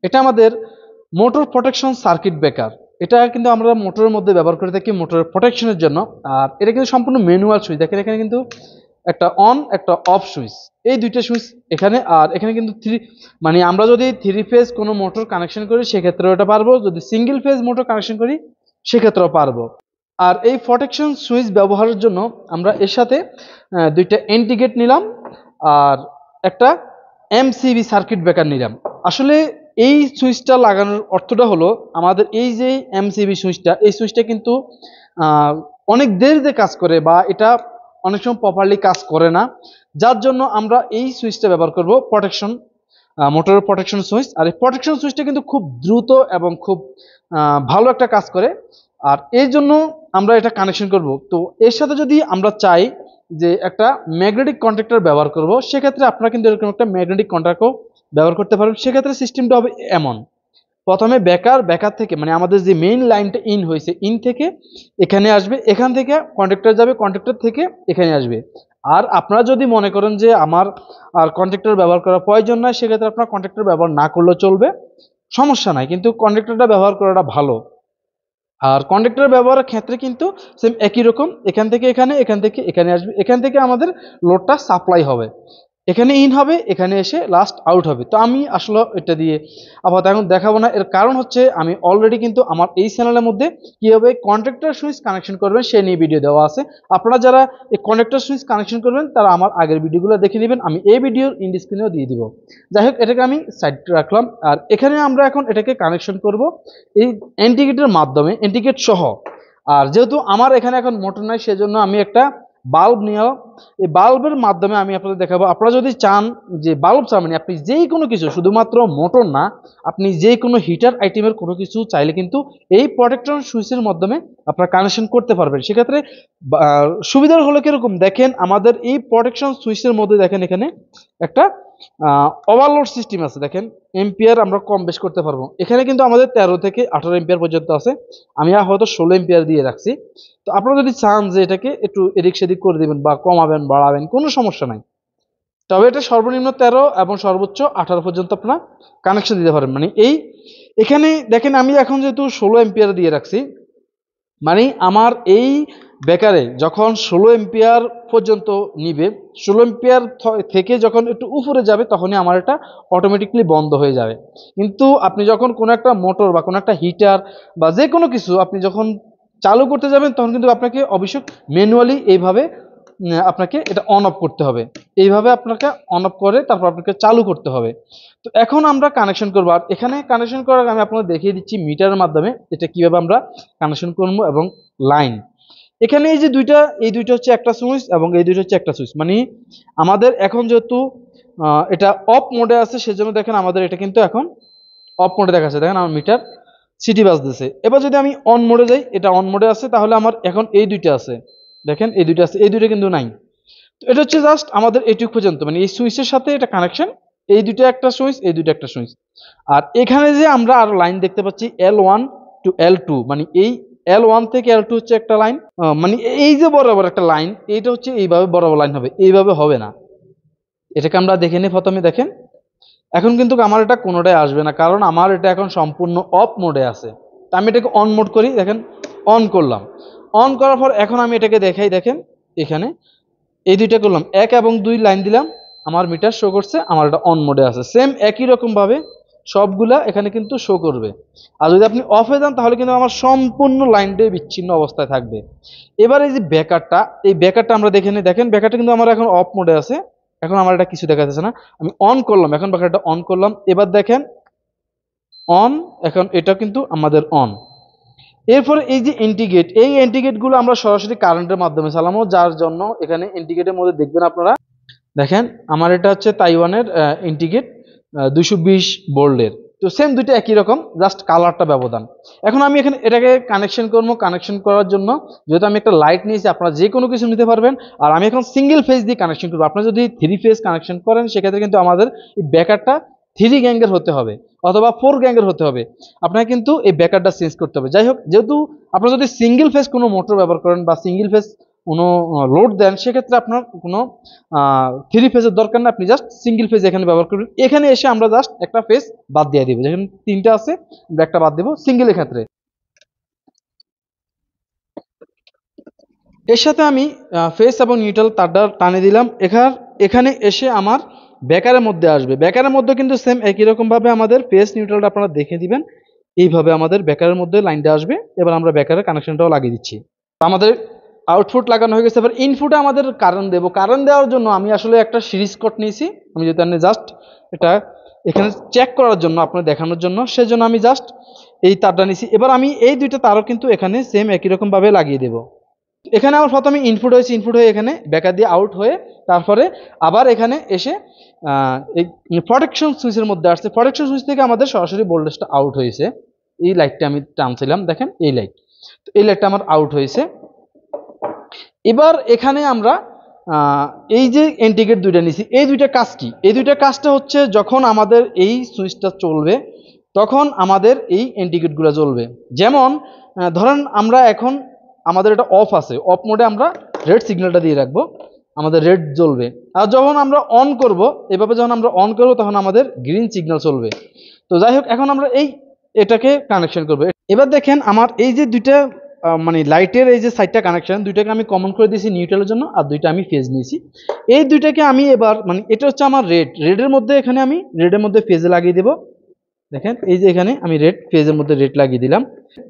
এটা আমাদের motor protection circuit breaker. এটা কিন্তু আমরা মোটরের মধ্যে ব্যবহার করে থাকি মোটরের প্রোটেকশনের জন্য। আর এটা কিন্তু সম্পূর্ণ ম্যানুয়াল সুইচ। দেখেন এখানে কিন্তু একটা অন একটা অফ সুইচ, এই দুইটা সুইচ এখানে। আর এখানে কিন্তু মানে আমরা যদি 3 ফেজ কোনো মোটর কানেকশন করি সেক্ষেত্রে ওটা পারবো, যদি সিঙ্গেল ফেজ মোটর কানেকশন করি সেক্ষেত্রেও পারবো। আর এই প্রোটেকশন সুইচ ব্যবহারের জন্য আমরা এর সাথে দুইটা এন্টি গেট নিলাম আর একটা এমসিবি সার্কিট ব্রেকার নিলাম। আসলে এই সুইচটা লাগানোর অর্থটা হলো, আমাদের এই যে এমসিবি সুইচটা, এই সুইচটা কিন্তু অনেক দেরিতে কাজ করে বা এটা অনেক সময় প্রপারলি কাজ করে না, যার জন্য আমরা এই সুইচটা ব্যবহার করব প্রোটেকশন, মোটরের প্রোটেকশন সুইচ। আর এই প্রোটেকশন সুইচটা কিন্তু খুব দ্রুত এবং খুব ভালো একটা কাজ করে। আর এই জন্য আমরা এটা কানেকশন করব। তো এর সাথে যদি আমরা চাই যে একটা ম্যাগনেটিক কন্ট্যাক্টর ব্যবহার করব, সেক্ষেত্রে আপনারা কিন্তু এরকম একটা ম্যাগনেটিক কন্ট্যাক্টও ব্যবহার করতে পারবেন। সেক্ষেত্রে সিস্টেমটা হবে এমন, প্রথমে বেকার থেকে মানে আমাদের যে মেইন লাইনটা ইন হয়েছে, ইন থেকে এখানে আসবে, এখান থেকে কন্ট্যাক্টর যাবে, কন্ট্যাক্টর থেকে এখানে আসবে। আর আপনারা যদি মনে করেন যে আমার আর কন্ট্যাক্টর ব্যবহার করার প্রয়োজন নয়, সেক্ষেত্রে আপনার কন্ট্যাক্টর ব্যবহার না করলেও চলবে, সমস্যা নাই, কিন্তু কন্ডাক্টরটা ব্যবহার করাটা ভালো। আর কন্ডাক্টর ব্যবহারের ক্ষেত্রে কিন্তু সেম একই রকম, এখান থেকে এখানে, এখান থেকে এখানে আসবে, এখান থেকে আমাদের লোডটা সাপ্লাই হবে, এখানে ইন হবে, এখানে এসে লাস্ট আউট হবে। তো আমি আসলে এটা দিয়ে আপাতত এখন দেখাবো না। এর কারণ হচ্ছে আমি অলরেডি কিন্তু আমার এই চ্যানেলের মধ্যে কীভাবে কন্ডাক্টর সুইচ কানেকশন করবেন সে নিয়ে ভিডিও দেওয়া আছে। আপনারা যারা এই কন্ডাক্টর সুইচ কানেকশন করবেন তারা আমার আগের ভিডিওগুলো দেখে নেবেন, আমি এই ভিডিওর ইন্ড স্ক্রিনেও দিয়ে দিব। যাই হোক, এটাকে আমি সাইড রাখলাম। আর এখানে আমরা এখন এটাকে কানেকশন করব এই এন্টিগেটের মাধ্যমে, এন্টিগেট সহ। আর যেহেতু আমার এখানে এখন মোটর নাই, সেজন্য আমি একটা বাল্ব নিয়ে, এই বাল্বের মাধ্যমে আমি আপনাদের দেখাবো। আপনারা যদি চান যে বাল্ব চান, মানে আপনি যেই কোনো কিছু, শুধুমাত্র মোটর না, আপনি যে কোনো হিটার আইটেমের কোনো কিছু চাইলে কিন্তু এই প্রোটেক্টর সুইচের মাধ্যমে আপনারা কানেকশন করতে পারবেন। সেক্ষেত্রে সুবিধার হলো কিরকম, দেখেন আমাদের এই প্রোটেকশন সুইচের মধ্যে দেখেন এখানে একটা ওভারলোড সিস্টেম আছে। দেখেন এম্পিয়ার আমরা কম বেশ করতে পারবো। এখানে কিন্তু আমাদের 13 থেকে 18 এম্পিয়ার পর্যন্ত আছে, আমি হয়তো 16 এম্পিয়ার দিয়ে রাখছি। তো আপনারা যদি চান যে এটাকে একটু এদিক সেদিক করে দিবেন বা কমাবেন বাড়াবেন, কোনো সমস্যা নাই। তবে এটা সর্বনিম্ন 13 এবং সর্বোচ্চ 18 পর্যন্ত আপনারা কানেকশন দিতে পারেন। মানে এখানে দেখেন আমি এখন যেহেতু 16 এম্পিয়ার দিয়ে রাখছি, মানে আমার এই বেকারে যখন 16 এম্পিয়ার পর্যন্ত নিবে, 16 এম্পিয়ার থেকে যখন একটু উপরে যাবে তখনই আমার এটা অটোমেটিকলি বন্ধ হয়ে যাবে। কিন্তু আপনি যখন কোনো একটা মোটর বা কোনো একটা হিটার বা যে কোনো কিছু আপনি যখন চালু করতে যাবেন, তখন কিন্তু আপনাকে অবশ্যই ম্যানুয়ালি এইভাবে আপনাকে এটা অন অফ করতে হবে, এইভাবে আপনাকে অন অফ করে তারপর আপনাকে চালু করতে হবে। তো এখন আমরা কানেকশন করবো। আর এখানে কানেকশন করার আগে আমি আপনাদের দেখিয়ে দিচ্ছি মিটারের মাধ্যমে এটা কিভাবে আমরা কানেকশন করবো এবং লাইন। এখানে এই যে এই দুইটা হচ্ছে একটা সুইচ এবং এই দুইটা হচ্ছে একটা সুইচ। মানে আমাদের এখন যেহেতু এটা অফ মোডে আছে, সেজন্য দেখেন আমাদের এটা কিন্তু এখন অফ মোডে দেখাচ্ছে। দেখেন আমার মিটার সিটি বাজতেছে। এবার যদি আমি অন মোডে যাই, এটা অন মোডে আছে, তাহলে আমার এখন এই দুইটা আছে, দেখেন এই দুইটা আছে, এই দুইটা কিন্তু নাই। তো এটা হচ্ছে জাস্ট আমাদের এইটুকু পর্যন্ত, মানে এই সুইচের সাথে এটা কানেকশন, এই দুইটা একটা সুইচ, এই দুইটা একটা সুইচ। আর এখানে যে আমরা আরো লাইন দেখতে পাচ্ছি L1 টু L2, মানে এই L1 থেকে L2 হচ্ছে একটা লাইন, মানে এই যে বরাবর একটা লাইন, এইটা হচ্ছে এইভাবে বরাবর লাইন হবে, এইভাবে হবে না। এটাকে আমরা দেখে নিই প্রথমে। দেখেন এখন কিন্তু আমার এটা কোনোটাই আসবে না, কারণ আমার এটা এখন সম্পূর্ণ অফ মোডে আছে। তা আমি এটাকে অন মোড করি, দেখেন অন করলাম। অন করার পর এখন আমি এটাকে দেখাই, দেখেন এখানে এই দুইটা করলাম, 1 এবং 2 লাইন দিলাম, আমার মিটার শো করছে আমার এটা অন মোডে আছে। সেম একই রকম ভাবে সবগুলা এখানে কিন্তু শো করবে। আর যদি আপনি অফে যান তাহলে কিন্তু আমার সম্পূর্ণ লাইনটাই বিচ্ছিন্ন অবস্থায় থাকবে। এবার এই যে ব্যাকারটা, এই ব্যাকারটা আমরা দেখে নিই। দেখেন ব্যাকারটা কিন্তু আমার এখন অফ মোডে আছে, এখন আমার এটা কিছু দেখা যাচ্ছে না। আমি অন করলাম, এখন ব্যাকারটা অন করলাম, এবার দেখেন অন, এখন এটা কিন্তু আমাদের অন। এরপরে এই যে এন্টিগেট, এই এন্টিগেট গুলো আমরা সরাসরি কারেন্টের মাধ্যমে চালাবো, যার জন্য এখানে এন্টিগেটের মধ্যে দেখবেন আপনারা, দেখেন আমার এটা হচ্ছে তাইওয়ানের ইন্টিগ্রেট 220 ভোল্টের। তো সেম দুইটা একই রকম, জাস্ট কালারটা ব্যবধান। এখন আমি এখানে এটাকে কানেকশন করবো। কানেকশন করার জন্য যেহেতু আমি একটা লাইট নিয়েছি, আপনারা যে কোনো কিছু নিতে পারবেন। আর আমি এখন সিঙ্গেল ফেজ দিয়ে কানেকশন করবো। আপনারা যদি 3 ফেজ কানেকশন করেন সেক্ষেত্রে কিন্তু আমাদের এই ব্যাকারটা 3 গ্যাঙ্গের হতে হবে অথবা 4 গ্যাঙ্গের হতে হবে, আপনাকে কিন্তু এই ব্যাকারটা চেঞ্জ করতে হবে। যাই হোক, যেহেতু আপনারা যদি সিঙ্গেল ফেজ কোনো মোটর ব্যবহার করেন বা সিঙ্গেল ফেজ কোনো লোড দেন, সেক্ষেত্রে আপনার কোনো 3 ফেজের দরকার না, আপনি জাস্ট সিঙ্গেল ফেজ এখানে ব্যবহার করবেন। এখানে এসে আমরা জাস্ট একটা ফেজ বাদ দিয়ে দিব, যেখানে 3টা আছে আমরা একটা বাদ দেবো সিঙ্গেলের ক্ষেত্রে। এর সাথে আমি ফেস এবং নিউট্রাল তারটা টানে দিলাম। এখানে এসে আমার বেকারের মধ্যে আসবে। বেকারের মধ্যে কিন্তু সেম একই রকমভাবে আমাদের ফেস নিউট্রালটা আপনারা দেখে দিবেন। এইভাবে আমাদের বেকারের মধ্যে লাইনটা আসবে। এবার আমরা বেকারের কানেকশনটাও লাগিয়ে দিচ্ছি। আমাদের আউটপুট লাগানো হয়ে গেছে। এবার ইনপুটে আমাদের কারেন্ট দেবো। কারেন্ট দেওয়ার জন্য আমি আসলে একটা সিরিজ কট নিয়েছি। আমি যদি জাস্ট এটা এখানে চেক করার জন্য, আপনার দেখানোর জন্য, সেজন্য আমি জাস্ট এই তারটা নিয়েছি। এবার আমি এই দুইটা তারও কিন্তু এখানে সেম একই রকমভাবে লাগিয়ে দেবো। এখানে আমার প্রথমে ইনপুট হয়েছে, ইনপুট হয়ে এখানে বেকার দিয়ে আউট হয়ে তারপরে আবার এখানে এসে এই প্রোটেকশন সুইচের মধ্যে আসছে। প্রোটেকশন সুইচ থেকে আমাদের সরাসরি ভোল্টেজটা আউট হয়েছে। এই লাইটটা আমি টানছিলাম, দেখেন এই লাইট, এই লাইটটা আমার আউট হয়েছে। এবার এখানে আমরা এই যে ইন্ডিকেটর দুইটা নিছি, এই দুইটা কাজ কি? এই দুইটা কাজটা হচ্ছে যখন আমাদের এই সুইচটা চলবে তখন আমাদের এই ইন্ডিকেটরগুলো জ্বলবে। যেমন ধরেন আমরা এখন আমাদের এটা অফ আছে, অফ মোডে আমরা রেড সিগন্যালটা দিয়ে রাখবো, আমাদের রেড জ্বলবে। আর যখন আমরা অন করব, এভাবে যখন আমরা অন করব তখন আমাদের গ্রিন সিগন্যাল চলবে। তো যাই হোক, এখন আমরা এটাকে কানেকশন করব। এবার দেখেন আমার এই যে দুইটা মানে লাইটের এই যে সাইডটা কানেকশন, দুইটাকে আমি কমন করে দিয়েছি নিউট্রালের জন্য, আর দুইটা আমি ফেজ নিয়েছি। এই দুইটাকে আমি এবার মানে এটা হচ্ছে আমার রেডের মধ্যে, এখানে আমি রেডের মধ্যে ফেজে লাগিয়ে দেব। দেখেন এই যে এখানে আমি রেড ফেজের মধ্যে রেড লাগিয়ে দিলাম।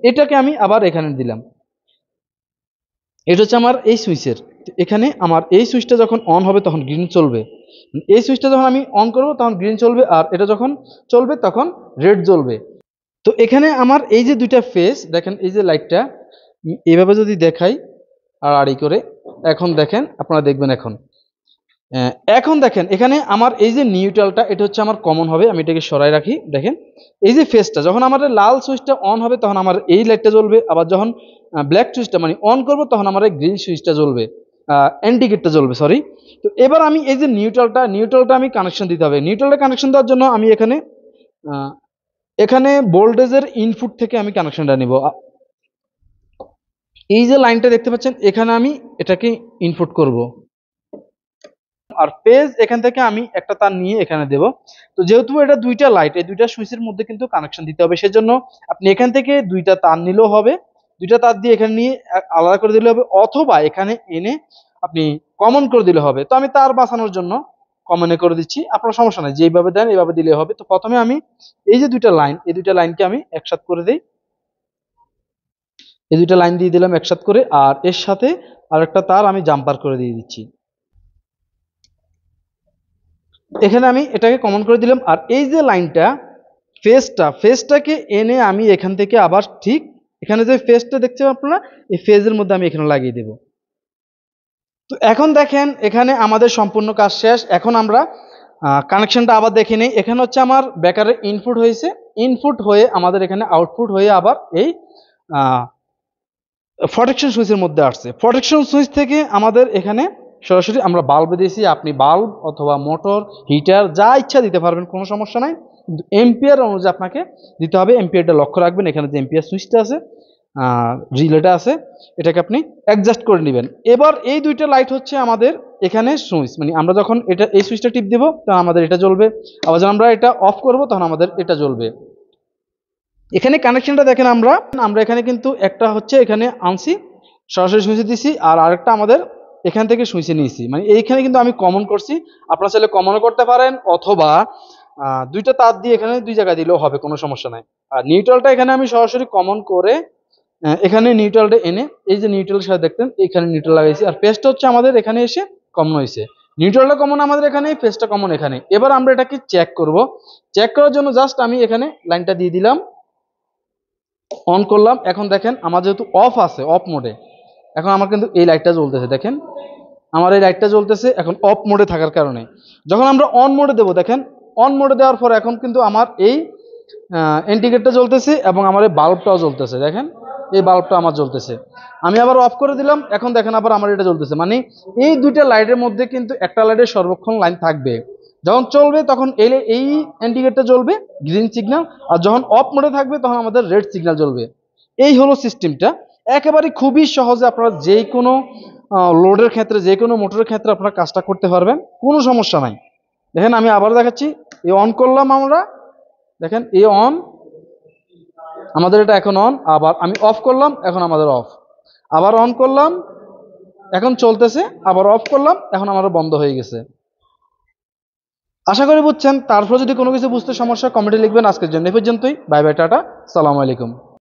এটাকে আমি আবার এখানে দিলাম। এটা হচ্ছে আমার এই সুইচের। এখানে আমার এই সুইচটা যখন অন হবে তখন গ্রিন চলবে। এই সুইচটা যখন আমি অন করব তখন গ্রিন চলবে, আর এটা যখন চলবে তখন রেড জ্বলবে। তো এখানে আমার এই যে দুইটা ফেজ, দেখেন এই যে লাইটটা এইভাবে যদি দেখাই আর আড়ি করে, এখন দেখেন আপনারা দেখবেন এখন দেখেন এখানে আমার এই যে নিউট্রালটা, এটা হচ্ছে আমার কমন হবে। আমি এটাকে সরাই রাখি। দেখেন এই যে ফেজটা যখন আমাদের লাল সুইচটা অন হবে তখন আমার এই লাইটটা জ্বলবে, আবার যখন ব্ল্যাক সুইচটা মানে অন করব তখন আমার এই গ্রিন সুইচটা জ্বলবে, ইন্ডিকেটরটা জ্বলবে, সরি। তো এবার আমি এই যে নিউট্রালটা আমি কানেকশন দিতে হবে। নিউট্রালটা কানেকশন দেওয়ার জন্য আমি এখানে ভোল্টেজের ইনপুট থেকে আমি কানেকশনটা নিব। এই যে লাইনটা দেখতে পাচ্ছেন, এখানে আমি এটাকে ইনপুট করব, আর ফেজ এখান থেকে আমি একটা তার নিয়ে এখানে দেব। তো যেহেতু এটা দুইটা লাইট, এই দুইটা সুইচের মধ্যে কিন্তু কানেকশন দিতে হবে, সেজন্য আপনি এখান থেকে দুইটা তার নিলেও হবে, দুইটা তার দিয়ে এখানে নিয়ে আলাদা করে দিলে হবে, অথবা এখানে এনে আপনি কমন করে দিলে হবে। তো আমি তার বাঁচানোর জন্য কমনে করে দিচ্ছি, আপনার সমস্যা নাই, যেইভাবে দেন এইভাবে দিলে হবে। তো প্রথমে আমি এই যে দুইটা লাইন, এই দুইটা লাইনকে আমি একসাথে করে দিই। এই দুইটা লাইন দিয়ে দিলাম একসাথে করে, আর এর সাথে আরেকটা তার আমি জাম্পার করে দিয়ে দিচ্ছি। এখানে আমি এটাকে কমন করে দিলাম, আর এই যে লাইনটা ফেজটাকে এনে আমি এখান থেকে আবার ঠিক এখানে যে ফেজটা দেখছেন আপনারা, এই ফেজের মধ্যে আমি এখানে লাগিয়ে দেব। তো এখন দেখেন এখানে আমাদের সম্পূর্ণ কাজ শেষ। এখন আমরা কানেকশনটা আবার দেখে নেই। এখানে হচ্ছে আমার বেকারের ইনপুট হয়েছে, ইনপুট হয়ে আমাদের এখানে আউটপুট হয়ে আবার এই প্রোটেকশন সুইচের মধ্যে আসছে। প্রোটেকশন সুইচ থেকে আমাদের এখানে সরাসরি আমরা বাল্ব দিয়েছি। আপনি বাল্ব অথবা মোটর, হিটার যা ইচ্ছা দিতে পারবেন, কোনো সমস্যা নাই, কিন্তু এম্পিয়ার অনুযায়ী আপনাকে দিতে হবে। এম্পিয়ারটা লক্ষ্য রাখবেন, এখানে যে এম্পিয়ার সুইচটা আছে, রিলেটা আছে, এটাকে আপনি অ্যাডজাস্ট করে নেবেন। এবার এই দুইটা লাইট হচ্ছে আমাদের এখানে সুইচ, মানে আমরা যখন এই সুইচটা টিপ দেবো তখন আমাদের এটা জ্বলবে, আবার যখন আমরা এটা অফ করব তখন আমাদের এটা জ্বলবে। এখানে কানেকশনটা দেখেন, আমরা এখানে কিন্তু একটা হচ্ছে এখানে আনছি, সরাসরি সুইচে দিছি, আর আরেকটা আমাদের এখান থেকে সুইচে নিয়েছি, মানে এইখানে কিন্তু আমি কমন করছি। আপনারা চাইলে কমনও করতে পারেন, অথবা দুইটা তার দিয়ে এখানে দুই জায়গায় দিলেও হবে, কোনো সমস্যা নাই। আর নিউট্রালটা এখানে আমি সরাসরি কমন করে এখানে নিউট্রালটা এনে এই যে নিউট্রালের সাথে দেখতেন এখানে নিউট্রাল লাগাইছি, আর পেজটা হচ্ছে আমাদের এখানে এসে কমন হয়েছে। নিউট্রালটা কমন আমাদের এখানে, পেজটা কমন এখানে। এবার আমরা এটাকে চেক করব। চেক করার জন্য জাস্ট আমি এখানে লাইনটা দিয়ে দিলাম, অন করলাম। এখন দেখেন আমার যেহেতু অফ আছে, অফ মোডে, এখন আমার কিন্তু এই লাইটটা জ্বলতেছে। দেখেন আমার এই লাইটটা জ্বলতেছে এখন অফ মোডে থাকার কারণে। যখন আমরা অন মোডে দেবো, দেখেন অন মোডে দেওয়ার পর এখন কিন্তু আমার এই ইন্ডিকেটরটা জ্বলতেছে এবং আমার এই বাল্বটাও জ্বলতেছে। দেখেন এই বাল্বটা আমার জ্বলতেছে। আমি আবার অফ করে দিলাম, এখন দেখেন আবার আমার এটা জ্বলতেছে। মানে এই দুইটা লাইটের মধ্যে কিন্তু একটা লাইটের সর্বক্ষণ লাইন থাকবে, যখন চলবে তখন এই ইন্ডিকেটরটা জ্বলবে গ্রিন সিগন্যাল, আর যখন অফ মোডে থাকবে তখন আমাদের রেড সিগন্যাল জ্বলবে। এই হলো সিস্টেমটা। একেবারে খুবই সহজে আপনারা যে কোনো লোডের ক্ষেত্রে, যে কোনো মোটরের ক্ষেত্রে আপনারা কাজটা করতে পারবেন, কোনো সমস্যা নাই। দেখেন আমি আবার দেখাচ্ছি, এই অন করলাম আমরা, দেখেন এই অন, আমাদের এটা এখন অন, আবার আমি অফ করলাম, এখন আমাদের অফ, আবার অন করলাম, এখন চলতেছে, আবার অফ করলাম, এখন আমাদের বন্ধ হয়ে গেছে। আশা করি বুঝছেন। তারপর যদি কোনো কিছু বুঝতে সমস্যা, কমেন্টে লিখবেন। আজকের জন্য এই পর্যন্তই। বাই বাই, টাটা, সালাম আলাইকুম।